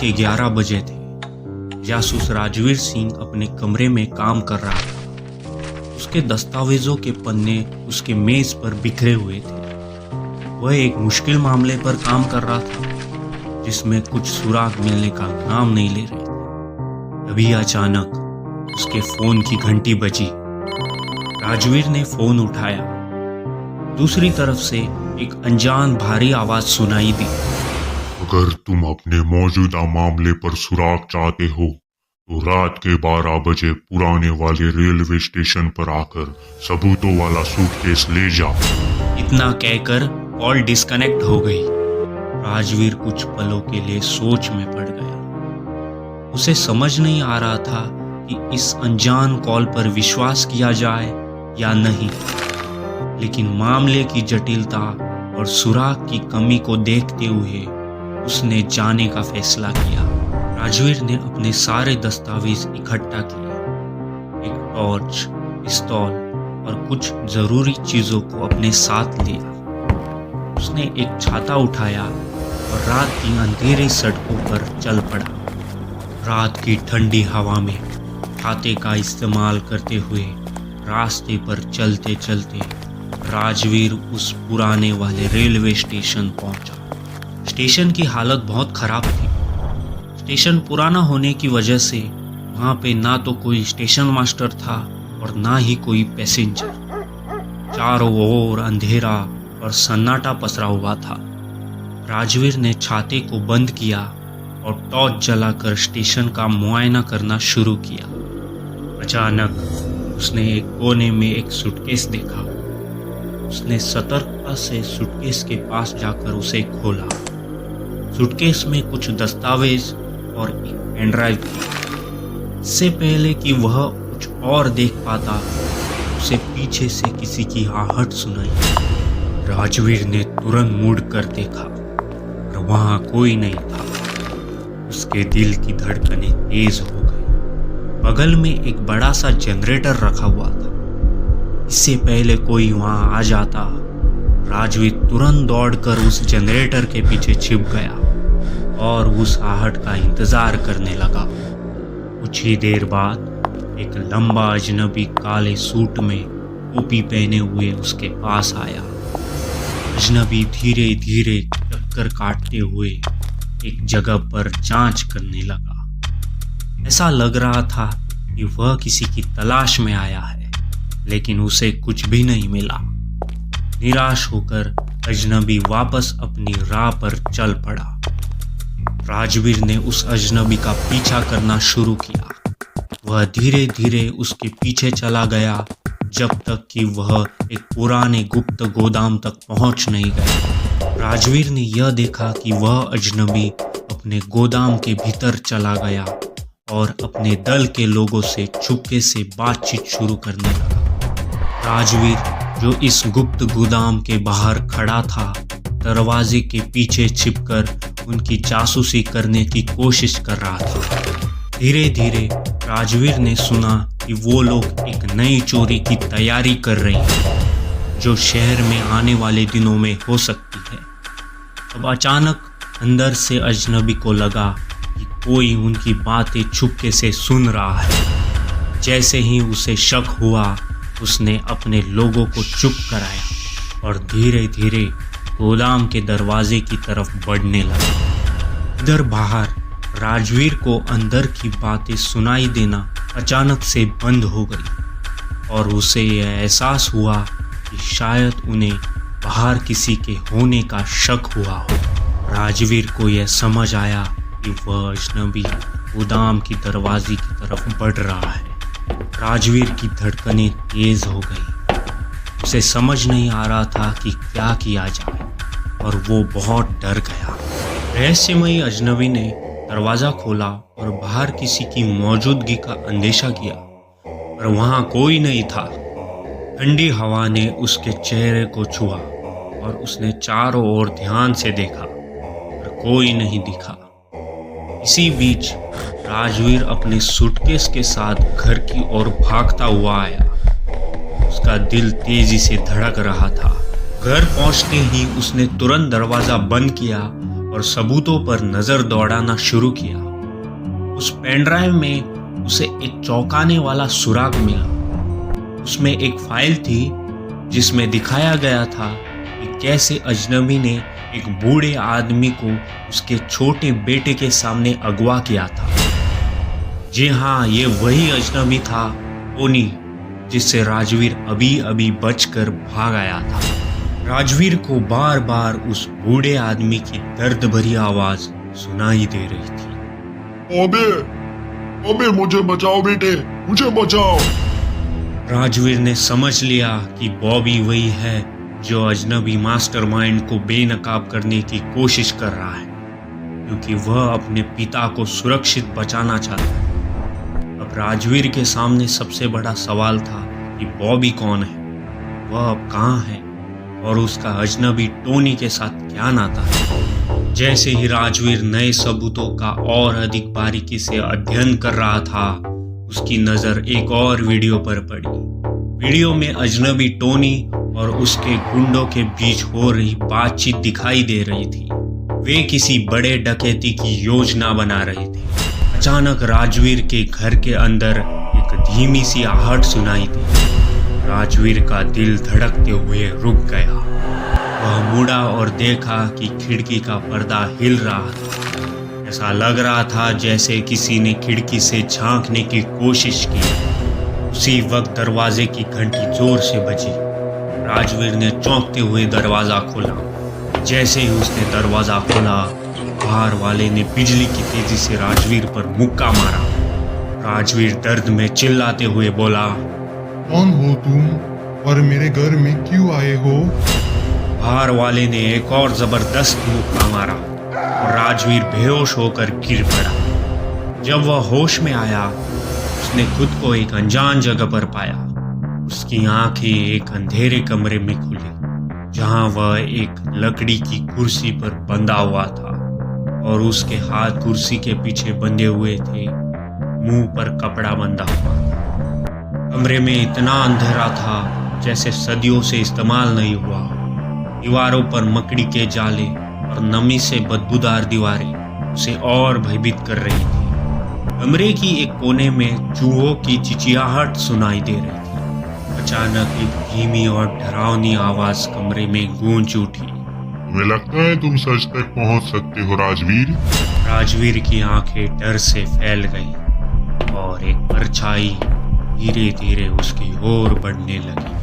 के 11 बजे थे। जासूस राजवीर सिंह अपने कमरे में काम कर रहा था। उसके दस्तावेजों के पन्ने उसके मेज पर बिखरे हुए थे। वह एक मुश्किल मामले पर काम कर रहा था जिसमें कुछ सुराग मिलने का नाम नहीं ले रहे थे। तभी अचानक उसके फोन की घंटी बजी। राजवीर ने फोन उठाया। दूसरी तरफ से एक अनजान भारी आवाज सुनाई दी। अगर तुम अपने मौजूदा मामले पर सुराग चाहते हो तो रात के 12 बजे पुराने वाले रेलवे स्टेशन पर आकर सबूतों वाला सूटकेस ले जाओ। इतना कहकर कॉल डिस्कनेक्ट हो गई। राजवीर कुछ पलों के लिए सोच में पड़ गया। उसे समझ नहीं आ रहा था कि इस अनजान कॉल पर विश्वास किया जाए या नहीं, लेकिन मामले की जटिलता और सुराग की कमी को देखते हुए उसने जाने का फैसला किया। राजवीर ने अपने सारे दस्तावेज इकट्ठा किए, एक टॉर्च, पिस्तौल और कुछ जरूरी चीजों को अपने साथ लिया। उसने एक छाता उठाया और रात की अंधेरी सड़कों पर चल पड़ा। रात की ठंडी हवा में छाते का इस्तेमाल करते हुए रास्ते पर चलते चलते राजवीर उस पुराने वाले रेलवे स्टेशन पहुंचा। स्टेशन की हालत बहुत खराब थी। स्टेशन पुराना होने की वजह से वहां पे ना तो कोई स्टेशन मास्टर था और ना ही कोई पैसेंजर। चारों ओर अंधेरा और सन्नाटा पसरा हुआ था। राजवीर ने छाते को बंद किया और टॉर्च जलाकर स्टेशन का मुआयना करना शुरू किया। अचानक उसने एक कोने में एक सूटकेस देखा। उसने सतर्कता से सूटकेस के पास जाकर उसे खोला। सूटकेस में कुछ दस्तावेज और एक पेन ड्राइव थी। इससे पहले कि वह कुछ और देख पाता, उसे पीछे से किसी की आहट सुनाई। राजवीर ने तुरंत मुड़कर देखा और वहां कोई नहीं था। उसके दिल की धड़कनें तेज हो गई। बगल में एक बड़ा सा जनरेटर रखा हुआ था। इससे पहले कोई वहां आ जाता, राजवीर तुरंत दौड़कर उस जनरेटर के पीछे छिप गया और उस आहट का इंतजार करने लगा। कुछ ही देर बाद एक लंबा अजनबी काले सूट में टोपी पहने हुए उसके पास आया। अजनबी धीरे धीरे चक्कर काटते हुए एक जगह पर जांच करने लगा। ऐसा लग रहा था कि वह किसी की तलाश में आया है, लेकिन उसे कुछ भी नहीं मिला। निराश होकर अजनबी वापस अपनी राह पर चल पड़ा। राजवीर ने उस अजनबी का पीछा करना शुरू किया। वह धीरे धीरे उसके पीछे चला गया जब तक कि वह एक पुराने गुप्त गोदाम तक पहुंच नहीं गया। राजवीर ने यह देखा कि वह अजनबी अपने गोदाम के भीतर चला गया और अपने दल के लोगों से चुपके से बातचीत शुरू करने लगा। राजवीर, जो इस गुप्त गोदाम के बाहर खड़ा था, दरवाजे के पीछे छिपकर उनकी जासूसी करने की कोशिश कर रहा था। धीरे धीरे राजवीर ने सुना कि वो लोग एक नई चोरी की तैयारी कर रहे हैं जो शहर में आने वाले दिनों में हो सकती है। अब अचानक अंदर से अजनबी को लगा कि कोई उनकी बातें चुपके से सुन रहा है। जैसे ही उसे शक हुआ, उसने अपने लोगों को चुप कराया और धीरे धीरे गोदाम के दरवाजे की तरफ बढ़ने लगा। इधर बाहर राजवीर को अंदर की बातें सुनाई देना अचानक से बंद हो गई और उसे यह एहसास हुआ कि शायद उन्हें बाहर किसी के होने का शक हुआ हो। राजवीर को यह समझ आया कि वह अजनबी गोदाम की दरवाजे की तरफ बढ़ रहा है। राजवीर की धड़कनें तेज हो गई। उसे समझ नहीं आ रहा था कि क्या किया जाए और वो बहुत डर गया। रहस्यमयी अजनबी ने दरवाजा खोला और बाहर किसी की मौजूदगी का अंदेशा किया, पर वहां कोई नहीं था। ठंडी हवा ने उसके चेहरे को छुआ और उसने चारों ओर ध्यान से देखा, पर कोई नहीं दिखा। इसी बीच राजवीर अपने सूटकेस के साथ घर की ओर भागता हुआ आया। उसका दिल तेजी से धड़क रहा था। घर पहुंचते ही उसने तुरंत दरवाजा बंद किया और सबूतों पर नजर दौड़ाना शुरू किया। उस पेनड्राइव में उसे एक चौंकाने वाला सुराग मिला। उसमें एक फाइल थी जिसमें दिखाया गया था कि कैसे अजनबी ने एक बूढ़े आदमी को उसके छोटे बेटे के सामने अगवा किया था। जी हाँ, ये वही अजनबी था, टोनी, जिससे राजवीर अभी अभी बचकर भाग आया था। राजवीर को बार बार उस बूढ़े आदमी की दर्द भरी आवाज सुनाई दे रही थी। अबे, अबे मुझे बचाओ बेटे, मुझे बचाओ। राजवीर ने समझ लिया कि बॉबी वही है जो अजनबी मास्टरमाइंड को बेनकाब करने की कोशिश कर रहा है, क्योंकि वह अपने पिता को सुरक्षित बचाना चाहता है। अब राजवीर के सामने सबसे बड़ा सवाल था कि बॉबी कौन है, वह अब कहाँ है और उसका अजनबी टोनी के साथ क्या नाता है। जैसे ही राजवीर नए सबूतों का और अधिक बारीकी से अध्ययन कर रहा था, उसकी नजर एक और वीडियो पर पड़ी। वीडियो में अजनबी टोनी और उसके गुंडों के बीच हो रही बातचीत दिखाई दे रही थी। वे किसी बड़े डकैती की योजना बना रहे थे। अचानक राजवीर के घर के अंदर एक धीमी सी आहट सुनाई दी। राजवीर का दिल धड़कते हुए रुक गया। वह मुड़ा और देखा कि खिड़की का पर्दा हिल रहा था। ऐसा लग रहा था जैसे किसी ने खिड़की से झांकने की कोशिश की। उसी वक्त दरवाजे की घंटी जोर से बजी। राजवीर ने चौंकते हुए दरवाजा खोला। जैसे ही उसने दरवाजा खोला, बाहर वाले ने बिजली की तेजी से राजवीर पर मुक्का मारा। राजवीर दर्द में चिल्लाते हुए बोला, कौन हो तुम और मेरे घर में क्यों आए हो? बाहर वाले ने एक और जबरदस्त मुक्का मारा और राजवीर बेहोश होकर गिर पड़ा। जब वह होश में आया, उसने खुद को एक अनजान जगह पर पाया। उसकी आंखें एक अंधेरे कमरे में खुली, जहां वह एक लकड़ी की कुर्सी पर बंधा हुआ था और उसके हाथ कुर्सी के पीछे बंधे हुए थे, मुंह पर कपड़ा बंधा हुआ। कमरे में इतना अंधेरा था जैसे सदियों से इस्तेमाल नहीं हुआ। दीवारों पर मकड़ी के जाले और नमी से बदबूदार दीवारें उसे और भयभीत कर रही थी। कमरे की एक कोने में चूहों की चिचियाहट सुनाई दे रही थी। अचानक एक धीमी और डरावनी आवाज कमरे में गूंज उठी। तुम्हें लगता है तुम सच तक पहुंच सकते हो राजवीर? राजवीर की आंखें डर से फैल गईं और एक परछाई धीरे धीरे उसकी ओर बढ़ने लगी।